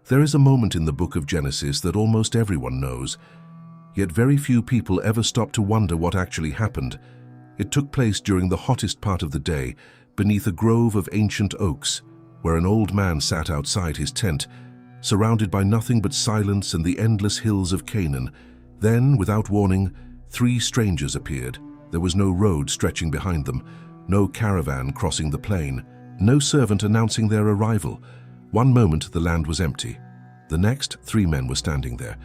There is a moment in the book of Genesis that almost everyone knows, yet very few people ever stop to wonder what actually happened. It took place during the hottest part of the day, beneath a grove of ancient oaks, where an old man sat outside his tent, surrounded by nothing but silence and the endless hills of Canaan. Then, without warning, 3 strangers appeared. There was no road stretching behind them, no caravan crossing the plain, no servant announcing their arrival. One moment the land was empty. The next, 3 men were standing there,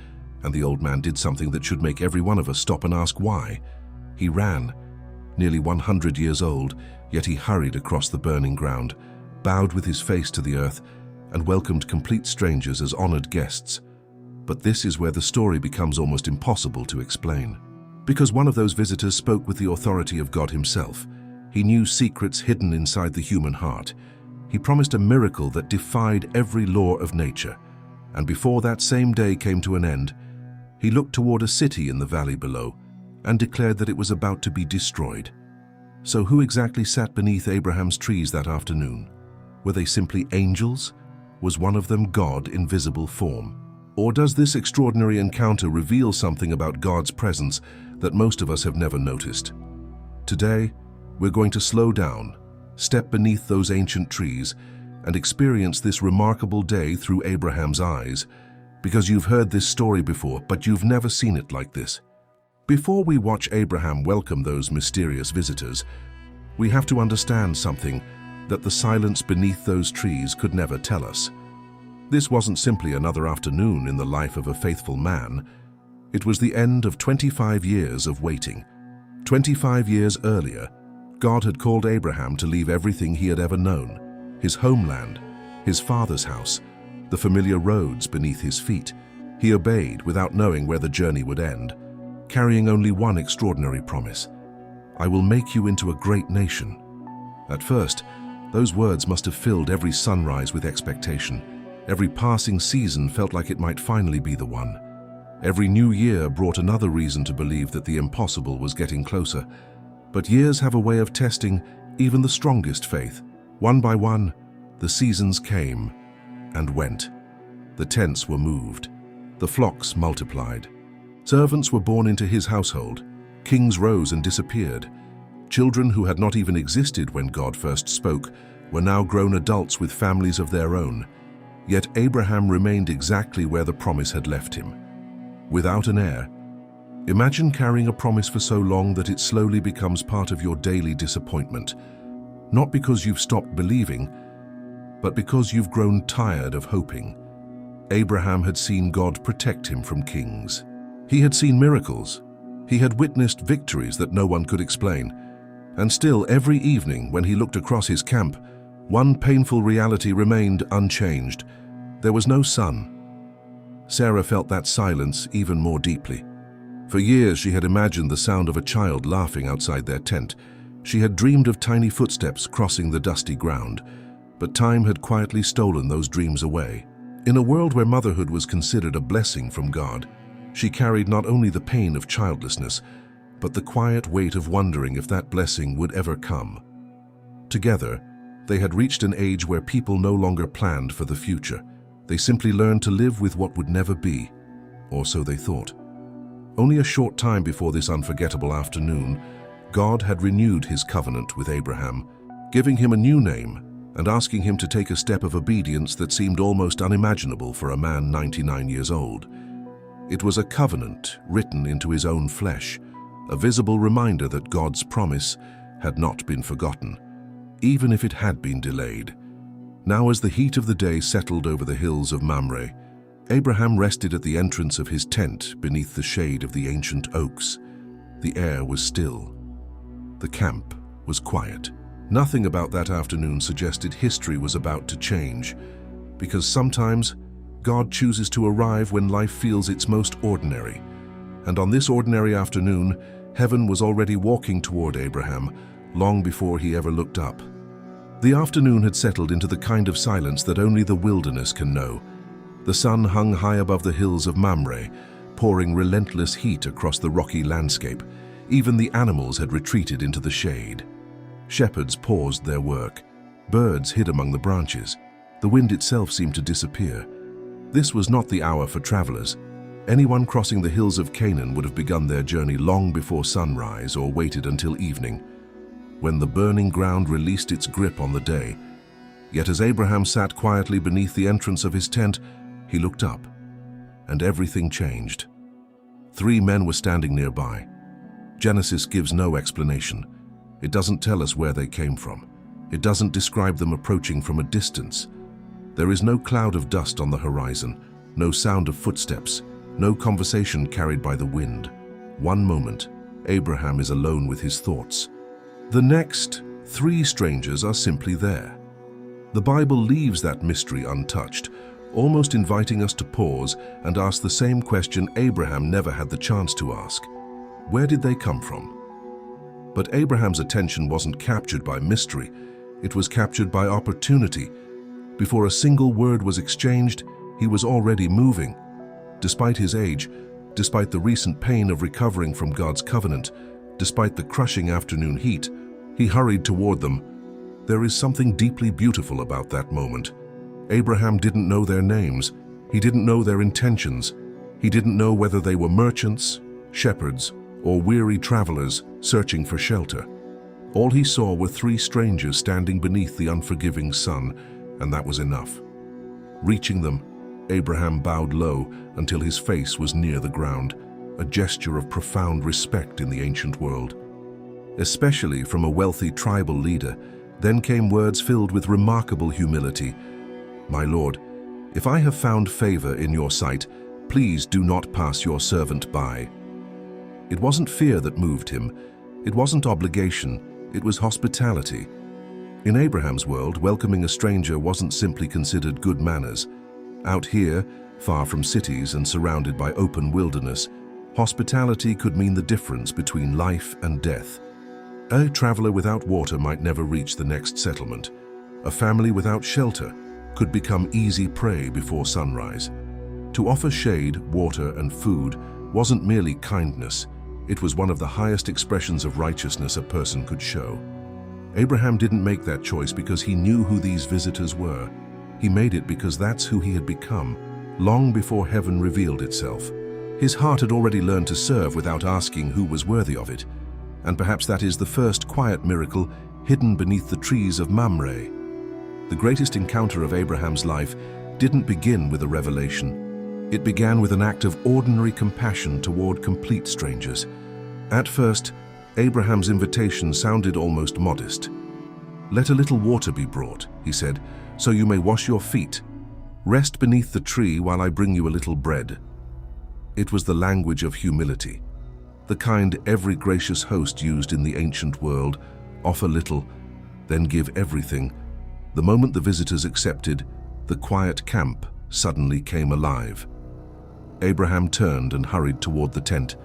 and the old man did something that should make every one of us stop and ask why. He ran. Nearly 100 years old, yet he hurried across the burning ground, bowed with his face to the earth, and welcomed complete strangers as honored guests. But this is where the story becomes almost impossible to explain. Because one of those visitors spoke with the authority of God himself. He knew secrets hidden inside the human heart. He promised a miracle that defied every law of nature. And before that same day came to an end, he looked toward a city in the valley below and declared that it was about to be destroyed. So who exactly sat beneath Abraham's trees that afternoon? Were they simply angels? Was one of them God in visible form? Or does this extraordinary encounter reveal something about God's presence that most of us have never noticed? Today, we're going to slow down, step beneath those ancient trees, and experience this remarkable day through Abraham's eyes, because you've heard this story before, but you've never seen it like this. Before we watch Abraham welcome those mysterious visitors, we have to understand something that the silence beneath those trees could never tell us. This wasn't simply another afternoon in the life of a faithful man. It was the end of 25 years of waiting. 25 years earlier, God had called Abraham to leave everything he had ever known, his homeland, his father's house, the familiar roads beneath his feet. He obeyed without knowing where the journey would end, carrying only one extraordinary promise: I will make you into a great nation. At first, those words must have filled every sunrise with expectation. Every passing season felt like it might finally be the one. Every new year brought another reason to believe that the impossible was getting closer. But years have a way of testing even the strongest faith. One by one, the seasons came and went. The tents were moved. The flocks multiplied. Servants were born into his household. Kings rose and disappeared. Children who had not even existed when God first spoke were now grown adults with families of their own. Yet Abraham remained exactly where the promise had left him, without an heir. Imagine carrying a promise for so long that it slowly becomes part of your daily disappointment, not because you've stopped believing, but because you've grown tired of hoping. Abraham had seen God protect him from kings. He had seen miracles. He had witnessed victories that no one could explain. And still, every evening when he looked across his camp, one painful reality remained unchanged. There was no sun. Sarah felt that silence even more deeply. For years she had imagined the sound of a child laughing outside their tent. She had dreamed of tiny footsteps crossing the dusty ground, but time had quietly stolen those dreams away. In a world where motherhood was considered a blessing from God, she carried not only the pain of childlessness, but the quiet weight of wondering if that blessing would ever come. Together, they had reached an age where people no longer planned for the future. They simply learned to live with what would never be, or so they thought. Only a short time before this unforgettable afternoon, God had renewed his covenant with Abraham, giving him a new name and asking him to take a step of obedience that seemed almost unimaginable for a man 99 years old. It was a covenant written into his own flesh, a visible reminder that God's promise had not been forgotten, even if it had been delayed. Now, as the heat of the day settled over the hills of Mamre, Abraham rested at the entrance of his tent beneath the shade of the ancient oaks. The air was still. The camp was quiet. Nothing about that afternoon suggested history was about to change, because sometimes God chooses to arrive when life feels its most ordinary. And on this ordinary afternoon, heaven was already walking toward Abraham, long before he ever looked up. The afternoon had settled into the kind of silence that only the wilderness can know. The sun hung high above the hills of Mamre, pouring relentless heat across the rocky landscape. Even the animals had retreated into the shade. Shepherds paused their work. Birds hid among the branches. The wind itself seemed to disappear. This was not the hour for travelers. Anyone crossing the hills of Canaan would have begun their journey long before sunrise or waited until evening, when the burning ground released its grip on the day. Yet as Abraham sat quietly beneath the entrance of his tent, he looked up, and everything changed. 3 men were standing nearby. Genesis gives no explanation. It doesn't tell us where they came from. It doesn't describe them approaching from a distance. There is no cloud of dust on the horizon, no sound of footsteps, no conversation carried by the wind. One moment, Abraham is alone with his thoughts. The next, 3 strangers are simply there. The Bible leaves that mystery untouched, almost inviting us to pause and ask the same question Abraham never had the chance to ask. Where did they come from? But Abraham's attention wasn't captured by mystery. It was captured by opportunity. Before a single word was exchanged, he was already moving. Despite his age, despite the recent pain of recovering from God's covenant, despite the crushing afternoon heat, he hurried toward them. There is something deeply beautiful about that moment. Abraham didn't know their names. He didn't know their intentions. He didn't know whether they were merchants, shepherds, or weary travelers searching for shelter. All he saw were 3 strangers standing beneath the unforgiving sun, and that was enough. Reaching them, Abraham bowed low until his face was near the ground, a gesture of profound respect in the ancient world. Especially from a wealthy tribal leader, then came words filled with remarkable humility. "My Lord, if I have found favor in your sight, please do not pass your servant by." It wasn't fear that moved him. It wasn't obligation. It was hospitality. In Abraham's world, welcoming a stranger wasn't simply considered good manners. Out here, far from cities and surrounded by open wilderness, hospitality could mean the difference between life and death. A traveler without water might never reach the next settlement. A family without shelter could become easy prey before sunrise. To offer shade, water, and food wasn't merely kindness. It was one of the highest expressions of righteousness a person could show. Abraham didn't make that choice because he knew who these visitors were. He made it because that's who he had become, long before heaven revealed itself. His heart had already learned to serve without asking who was worthy of it. And perhaps that is the first quiet miracle hidden beneath the trees of Mamre. The greatest encounter of Abraham's life didn't begin with a revelation. It began with an act of ordinary compassion toward complete strangers. At first, Abraham's invitation sounded almost modest. "Let a little water be brought," he said, "so you may wash your feet. Rest beneath the tree while I bring you a little bread." It was the language of humility, the kind every gracious host used in the ancient world: offer little, then give everything. The moment the visitors accepted, the quiet camp suddenly came alive. Abraham turned and hurried toward the tent.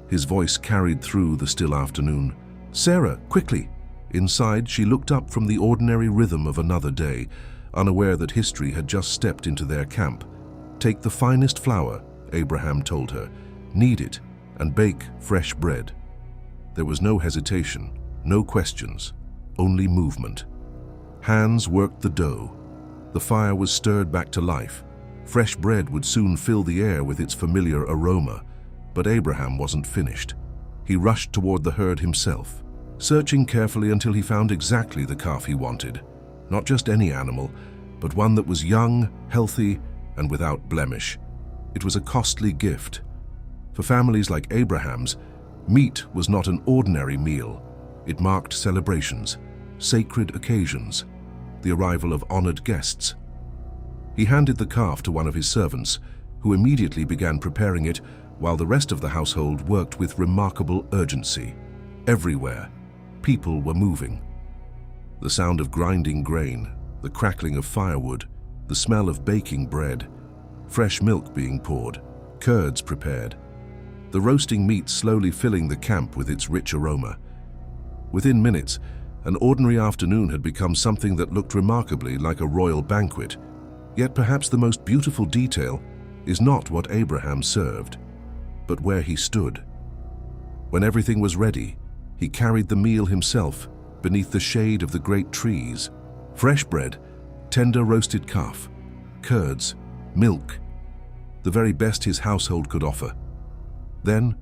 His voice carried through the still afternoon. "Sarah, quickly!" Inside, she looked up from the ordinary rhythm of another day, unaware that history had just stepped into their camp. "Take the finest flour," Abraham told her, "knead it, and bake fresh bread." There was no hesitation, no questions, only movement. Hands worked the dough. The fire was stirred back to life. Fresh bread would soon fill the air with its familiar aroma. But Abraham wasn't finished. He rushed toward the herd himself, searching carefully until he found exactly the calf he wanted. Not just any animal, but one that was young, healthy, and without blemish. It was a costly gift. For families like Abraham's, meat was not an ordinary meal. It marked celebrations, sacred occasions, the arrival of honored guests. He handed the calf to one of his servants, who immediately began preparing it, while the rest of the household worked with remarkable urgency. Everywhere, people were moving. The sound of grinding grain, the crackling of firewood, the smell of baking bread, fresh milk being poured, curds prepared, the roasting meat slowly filling the camp with its rich aroma. Within minutes, an ordinary afternoon had become something that looked remarkably like a royal banquet. Yet perhaps the most beautiful detail is not what Abraham served, but where he stood. When everything was ready, he carried the meal himself beneath the shade of the great trees. Fresh bread, tender roasted calf, curds, milk, the very best his household could offer. Then,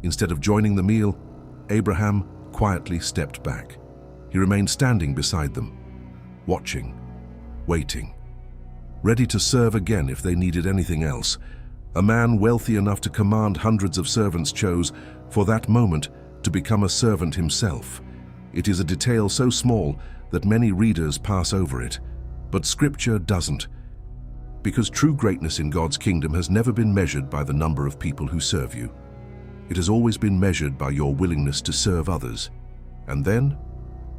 instead of joining the meal, Abraham quietly stepped back. He remained standing beside them, watching, waiting, ready to serve again if they needed anything else. A man wealthy enough to command hundreds of servants chose, for that moment, to become a servant himself. It is a detail so small that many readers pass over it, but Scripture doesn't, because true greatness in God's kingdom has never been measured by the number of people who serve you. It has always been measured by your willingness to serve others. And then,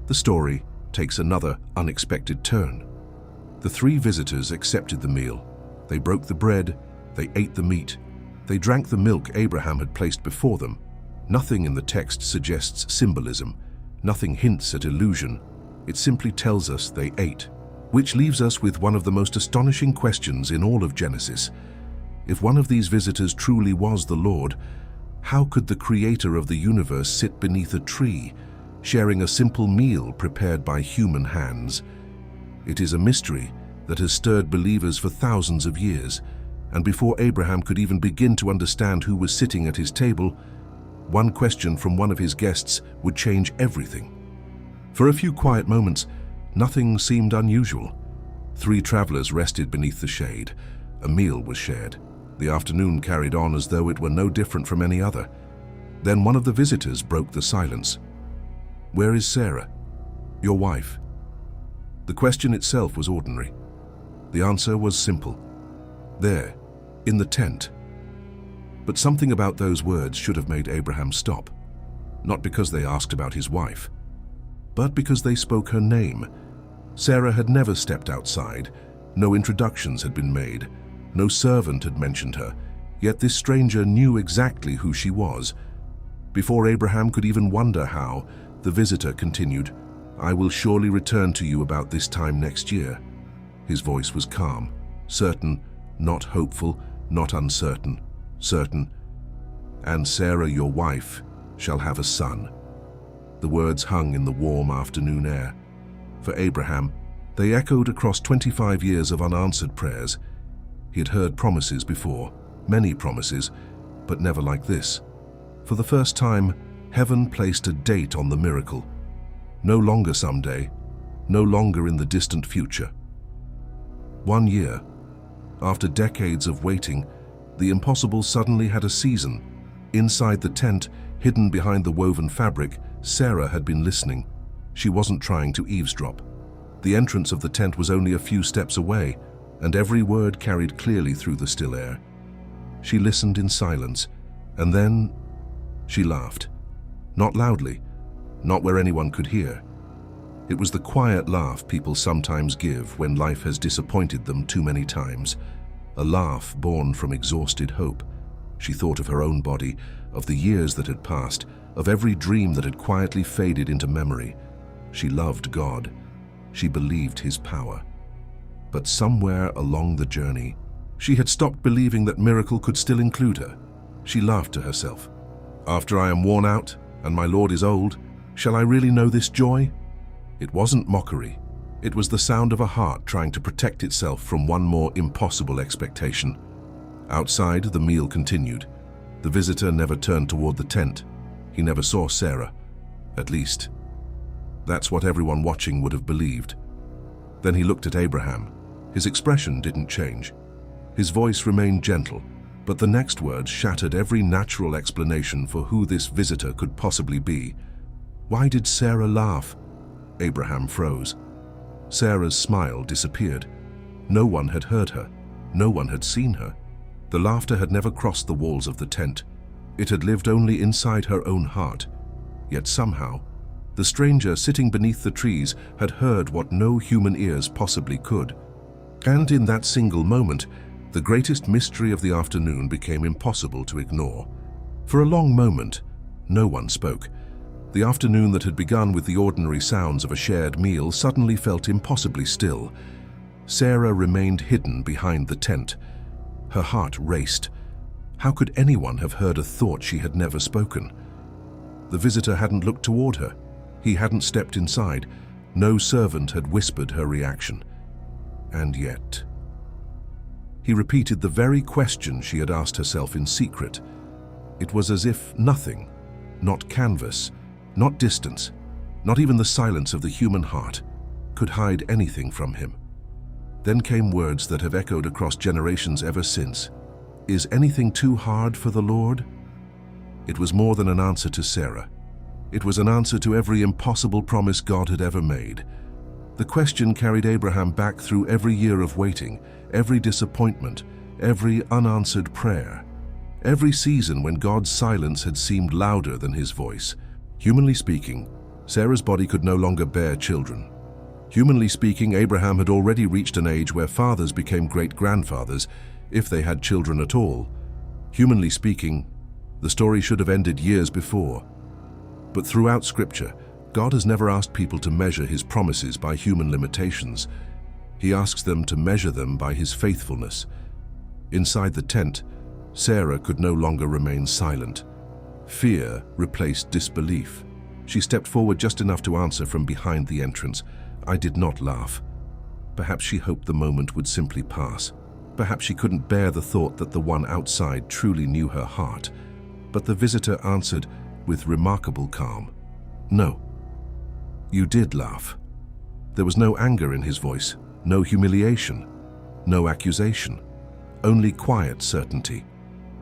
the story takes another unexpected turn. The three visitors accepted the meal. They broke the bread, they ate the meat, they drank the milk Abraham had placed before them. Nothing in the text suggests symbolism, nothing hints at illusion. It simply tells us they ate, which leaves us with one of the most astonishing questions in all of Genesis. If one of these visitors truly was the Lord, how could the creator of the universe sit beneath a tree, sharing a simple meal prepared by human hands? It is a mystery that has stirred believers for thousands of years, and before Abraham could even begin to understand who was sitting at his table, one question from one of his guests would change everything. For a few quiet moments, nothing seemed unusual. Three travelers rested beneath the shade. A meal was shared. The afternoon carried on as though it were no different from any other. Then one of the visitors broke the silence. "Where is Sarah, your wife?" The question itself was ordinary. The answer was simple. "There, in the tent." But something about those words should have made Abraham stop. Not because they asked about his wife, but because they spoke her name. Sarah had never stepped outside. No introductions had been made. No servant had mentioned her. Yet this stranger knew exactly who she was. Before Abraham could even wonder how, the visitor continued, "I will surely return to you about this time next year." His voice was calm, certain, not hopeful, not uncertain, certain. "And Sarah, your wife, shall have a son." The words hung in the warm afternoon air. For Abraham, they echoed across 25 years of unanswered prayers. He had heard promises before, many promises, but never like this. For the first time, heaven placed a date on the miracle. No longer someday, no longer in the distant future. 1 year. After decades of waiting, the impossible suddenly had a season. Inside the tent, hidden behind the woven fabric, Sarah had been listening. She wasn't trying to eavesdrop. The entrance of the tent was only a few steps away, and every word carried clearly through the still air. She listened in silence, and then she laughed. Not loudly, not where anyone could hear. It was the quiet laugh people sometimes give when life has disappointed them too many times. A laugh born from exhausted hope. She thought of her own body, of the years that had passed, of every dream that had quietly faded into memory. She loved God. She believed His power. But somewhere along the journey, she had stopped believing that miracle could still include her. She laughed to herself. "After I am worn out, and my Lord is old, shall I really know this joy?" It wasn't mockery. It was the sound of a heart trying to protect itself from one more impossible expectation. Outside, the meal continued. The visitor never turned toward the tent. He never saw Sarah. At least, that's what everyone watching would have believed. Then he looked at Abraham. His expression didn't change. His voice remained gentle, but the next words shattered every natural explanation for who this visitor could possibly be. Why did Sarah laugh? Abraham froze. Sarah's smile disappeared. No one had heard her. No one had seen her. The laughter had never crossed the walls of the tent. It had lived only inside her own heart. Yet somehow, the stranger sitting beneath the trees had heard what no human ears possibly could. And in that single moment, the greatest mystery of the afternoon became impossible to ignore. For a long moment, no one spoke. The afternoon that had begun with the ordinary sounds of a shared meal suddenly felt impossibly still. Sarah remained hidden behind the tent. Her heart raced. How could anyone have heard a thought she had never spoken? The visitor hadn't looked toward her. He hadn't stepped inside. No servant had whispered her reaction. And yet, He repeated the very question she had asked herself in secret. It was as if nothing, not canvas, not distance, not even the silence of the human heart, could hide anything from him. Then came words that have echoed across generations ever since. Is anything too hard for the Lord? It was more than an answer to Sarah. It was an answer to every impossible promise God had ever made. The question carried Abraham back through every year of waiting, every disappointment, every unanswered prayer, every season when God's silence had seemed louder than his voice. Humanly speaking, Sarah's body could no longer bear children. Humanly speaking, Abraham had already reached an age where fathers became great-grandfathers, if they had children at all. Humanly speaking, the story should have ended years before. But throughout Scripture, God has never asked people to measure his promises by human limitations. He asks them to measure them by his faithfulness. Inside the tent, Sarah could no longer remain silent. Fear replaced disbelief. She stepped forward just enough to answer from behind the entrance. I did not laugh. Perhaps she hoped the moment would simply pass. Perhaps she couldn't bear the thought that the one outside truly knew her heart. But the visitor answered with remarkable calm. No. You did laugh. There was no anger in his voice, no humiliation, no accusation, only quiet certainty,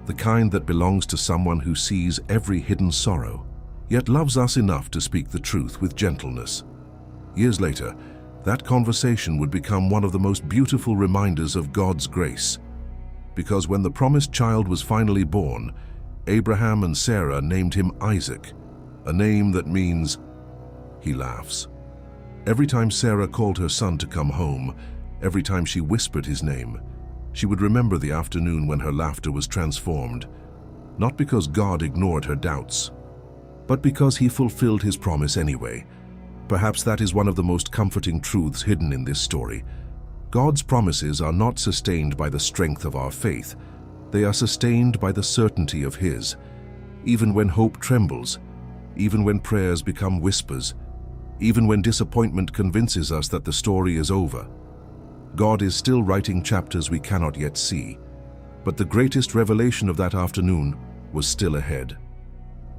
the kind that belongs to someone who sees every hidden sorrow, yet loves us enough to speak the truth with gentleness. Years later, that conversation would become one of the most beautiful reminders of God's grace. Because when the promised child was finally born, Abraham and Sarah named him Isaac, a name that means, he laughs. Every time Sarah called her son to come home, every time she whispered his name, she would remember the afternoon when her laughter was transformed, not because God ignored her doubts, but because he fulfilled his promise anyway. Perhaps that is one of the most comforting truths hidden in this story. God's promises are not sustained by the strength of our faith. They are sustained by the certainty of his. Even when hope trembles, even when prayers become whispers, even when disappointment convinces us that the story is over, God is still writing chapters we cannot yet see. But the greatest revelation of that afternoon was still ahead.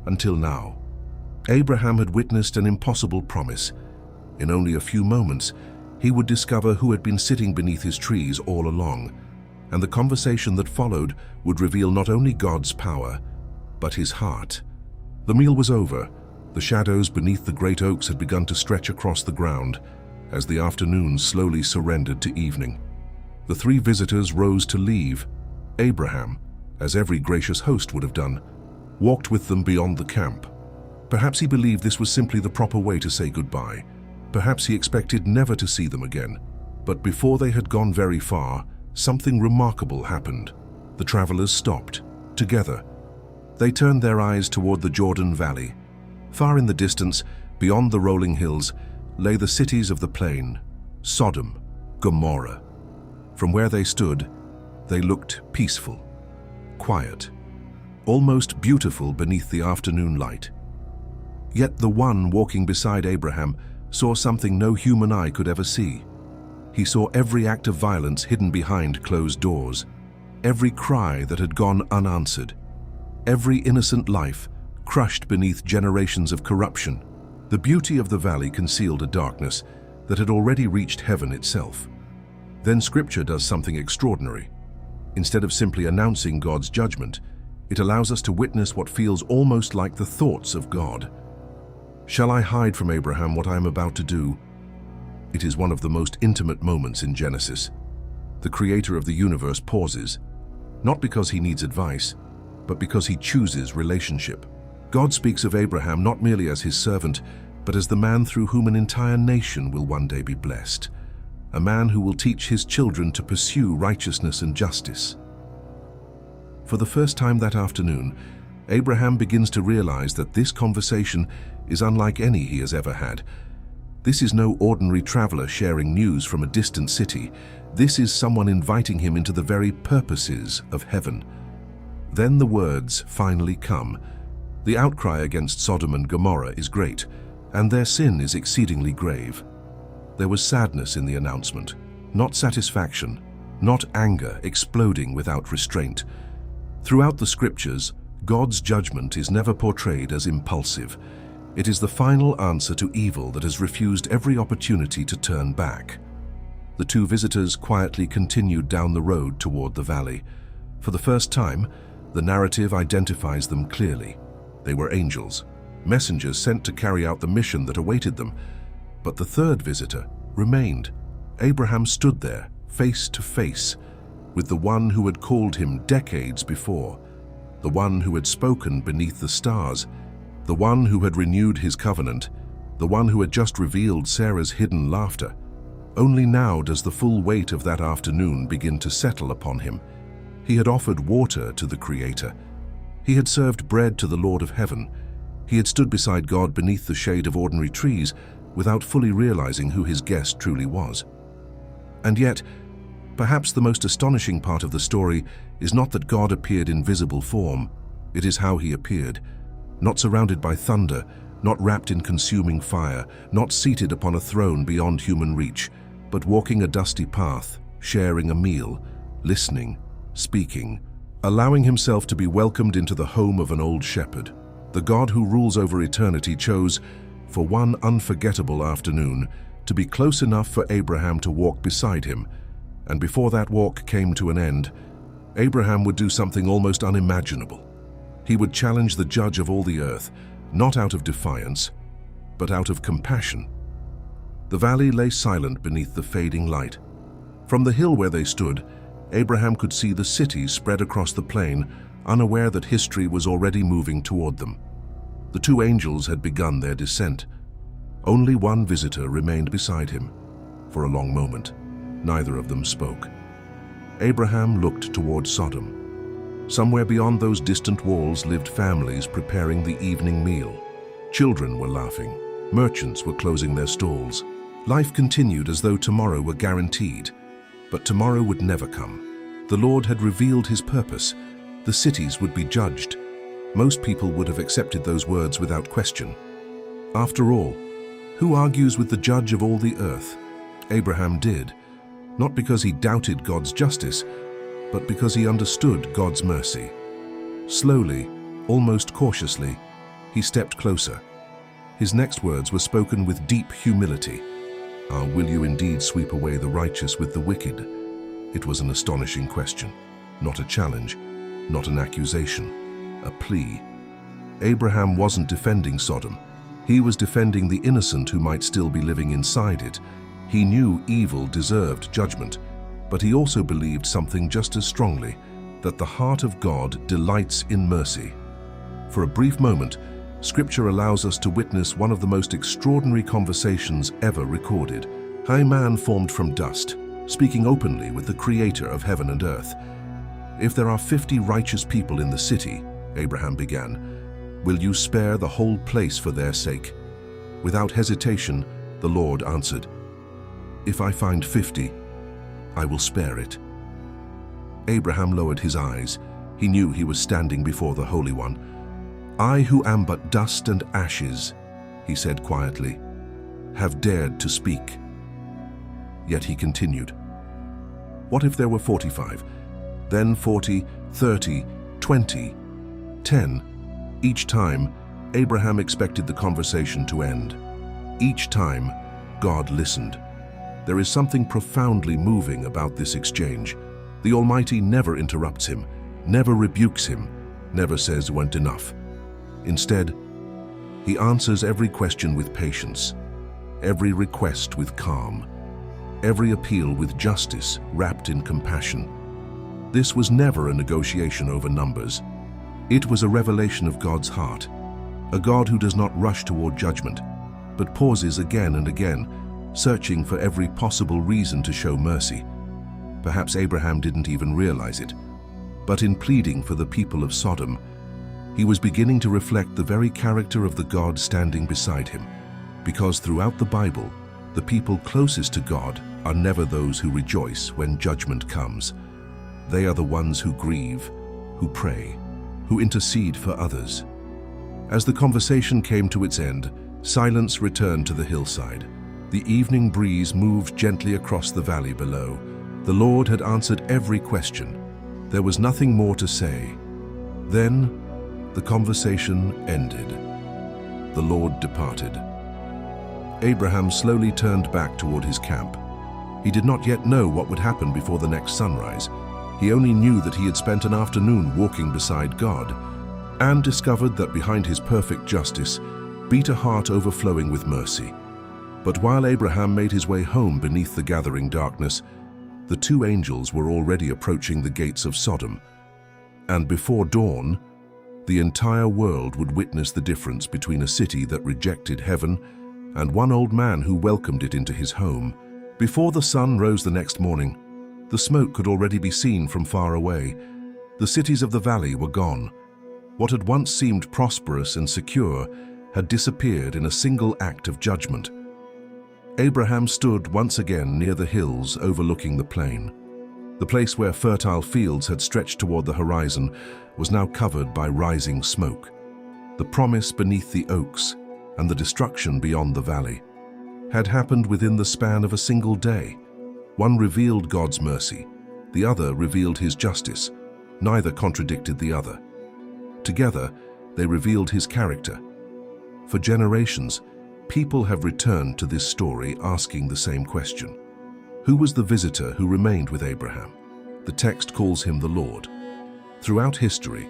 Until now, Abraham had witnessed an impossible promise. In only a few moments, he would discover who had been sitting beneath his trees all along, and the conversation that followed would reveal not only God's power, but his heart. The meal was over. The shadows beneath the great oaks had begun to stretch across the ground as the afternoon slowly surrendered to evening. The three visitors rose to leave. Abraham, as every gracious host would have done, walked with them beyond the camp. Perhaps he believed this was simply the proper way to say goodbye. Perhaps he expected never to see them again. But before they had gone very far, something remarkable happened. The travelers stopped, together. They turned their eyes toward the Jordan Valley. Far in the distance, beyond the rolling hills, lay the cities of the plain, Sodom, Gomorrah. From where they stood, they looked peaceful, quiet, almost beautiful beneath the afternoon light. Yet the one walking beside Abraham saw something no human eye could ever see. He saw every act of violence hidden behind closed doors, every cry that had gone unanswered, every innocent life crushed beneath generations of corruption. The beauty of the valley concealed a darkness that had already reached heaven itself. Then Scripture does something extraordinary. Instead of simply announcing God's judgment, it allows us to witness what feels almost like the thoughts of God. Shall I hide from Abraham what I am about to do? It is one of the most intimate moments in Genesis. The creator of the universe pauses, not because he needs advice, but because he chooses relationship. God speaks of Abraham not merely as his servant, but as the man through whom an entire nation will one day be blessed. A man who will teach his children to pursue righteousness and justice. For the first time that afternoon, Abraham begins to realize that this conversation is unlike any he has ever had. This is no ordinary traveler sharing news from a distant city. This is someone inviting him into the very purposes of heaven. Then the words finally come. The outcry against Sodom and Gomorrah is great, and their sin is exceedingly grave. There was sadness in the announcement, not satisfaction, not anger exploding without restraint. Throughout the scriptures, God's judgment is never portrayed as impulsive. It is the final answer to evil that has refused every opportunity to turn back. The two visitors quietly continued down the road toward the valley. For the first time, the narrative identifies them clearly. They were angels, messengers sent to carry out the mission that awaited them. But the third visitor remained. Abraham stood there, face to face, with the one who had called him decades before, the one who had spoken beneath the stars, the one who had renewed his covenant, the one who had just revealed Sarah's hidden laughter. Only now does the full weight of that afternoon begin to settle upon him. He had offered water to the Creator. He had served bread to the Lord of Heaven. He had stood beside God beneath the shade of ordinary trees without fully realizing who his guest truly was. And yet, perhaps the most astonishing part of the story is not that God appeared in visible form. It is how he appeared, not surrounded by thunder, not wrapped in consuming fire, not seated upon a throne beyond human reach, but walking a dusty path, sharing a meal, listening, speaking, allowing himself to be welcomed into the home of an old shepherd. The God who rules over eternity chose, for one unforgettable afternoon, to be close enough for Abraham to walk beside him. And before that walk came to an end, Abraham would do something almost unimaginable. He would challenge the judge of all the earth, not out of defiance, but out of compassion. The valley lay silent beneath the fading light. From the hill where they stood, Abraham could see the cities spread across the plain, unaware that history was already moving toward them. The two angels had begun their descent. Only one visitor remained beside him. For a long moment, neither of them spoke. Abraham looked toward Sodom. Somewhere beyond those distant walls lived families preparing the evening meal. Children were laughing. Merchants were closing their stalls. Life continued as though tomorrow were guaranteed. But tomorrow would never come. The Lord had revealed his purpose. The cities would be judged. Most people would have accepted those words without question. After all, who argues with the judge of all the earth? Abraham did, not because he doubted God's justice, but because he understood God's mercy. Slowly, almost cautiously, he stepped closer. His next words were spoken with deep humility. Will you indeed sweep away the righteous with the wicked? It was an astonishing question, not a challenge, not an accusation, a plea. Abraham wasn't defending Sodom. He was defending the innocent who might still be living inside it. He knew evil deserved judgment, but he also believed something just as strongly, that the heart of God delights in mercy. For a brief moment, Scripture allows us to witness one of the most extraordinary conversations ever recorded. A man formed from dust, speaking openly with the Creator of heaven and earth. If there are 50 righteous people in the city, Abraham began, will you spare the whole place for their sake? Without hesitation, the Lord answered, if I find 50, I will spare it. Abraham lowered his eyes. He knew he was standing before the Holy One. I who am but dust and ashes, he said quietly, have dared to speak. Yet he continued. What if there were 45? Then 40, 30, 20, 10. Each time, Abraham expected the conversation to end. Each time, God listened. There is something profoundly moving about this exchange. The Almighty never interrupts him, never rebukes him, never says "won't enough." Instead, he answers every question with patience, every request with calm, every appeal with justice wrapped in compassion. This was never a negotiation over numbers. It was a revelation of God's heart, a God who does not rush toward judgment, but pauses again and again, searching for every possible reason to show mercy. Perhaps Abraham didn't even realize it, but in pleading for the people of Sodom, he was beginning to reflect the very character of the God standing beside him, because throughout the Bible, the people closest to God are never those who rejoice when judgment comes. They are the ones who grieve, who pray, who intercede for others. As the conversation came to its end, silence returned to the hillside. The evening breeze moved gently across the valley below, The Lord had answered every question. There was nothing more to say. Then the conversation ended. The Lord departed. Abraham slowly turned back toward his camp. He did not yet know what would happen before the next sunrise. He only knew that he had spent an afternoon walking beside God and discovered that behind his perfect justice beat a heart overflowing with mercy. But while Abraham made his way home beneath the gathering darkness, the two angels were already approaching the gates of Sodom. And before dawn, the entire world would witness the difference between a city that rejected heaven and one old man who welcomed it into his home. Before the sun rose the next morning, the smoke could already be seen from far away. The cities of the valley were gone. What had once seemed prosperous and secure had disappeared in a single act of judgment. Abraham stood once again near the hills overlooking the plain. The place where fertile fields had stretched toward the horizon was now covered by rising smoke. The promise beneath the oaks and the destruction beyond the valley had happened within the span of a single day. One revealed God's mercy, the other revealed his justice. Neither contradicted the other. Together, they revealed his character. For generations, people have returned to this story asking the same question. Who was the visitor who remained with Abraham? The text calls him the Lord. Throughout history,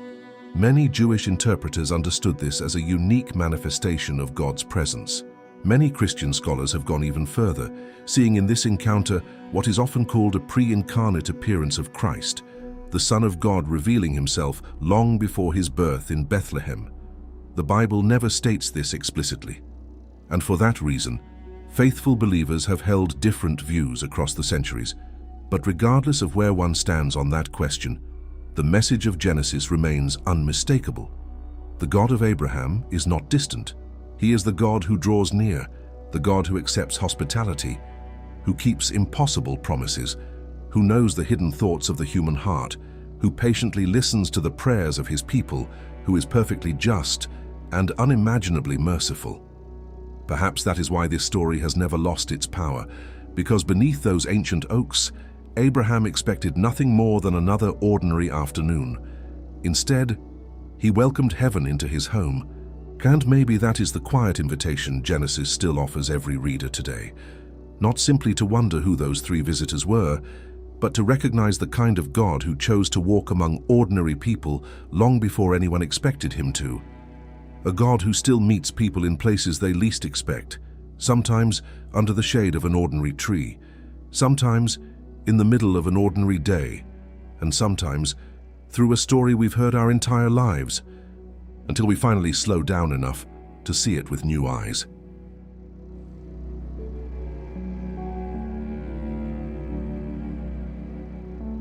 many Jewish interpreters understood this as a unique manifestation of God's presence. Many Christian scholars have gone even further, seeing in this encounter what is often called a pre-incarnate appearance of Christ, the Son of God revealing himself long before his birth in Bethlehem. The Bible never states this explicitly, and for that reason, faithful believers have held different views across the centuries. But regardless of where one stands on that question, the message of Genesis remains unmistakable. The God of Abraham is not distant. He is the God who draws near, the God who accepts hospitality, who keeps impossible promises, who knows the hidden thoughts of the human heart, who patiently listens to the prayers of his people, who is perfectly just and unimaginably merciful. Perhaps that is why this story has never lost its power, because beneath those ancient oaks, Abraham expected nothing more than another ordinary afternoon. Instead, he welcomed heaven into his home. And maybe that is the quiet invitation Genesis still offers every reader today. Not simply to wonder who those three visitors were, but to recognize the kind of God who chose to walk among ordinary people long before anyone expected him to. A God who still meets people in places they least expect, sometimes under the shade of an ordinary tree, sometimes in the middle of an ordinary day, and sometimes through a story we've heard our entire lives, until we finally slow down enough to see it with new eyes.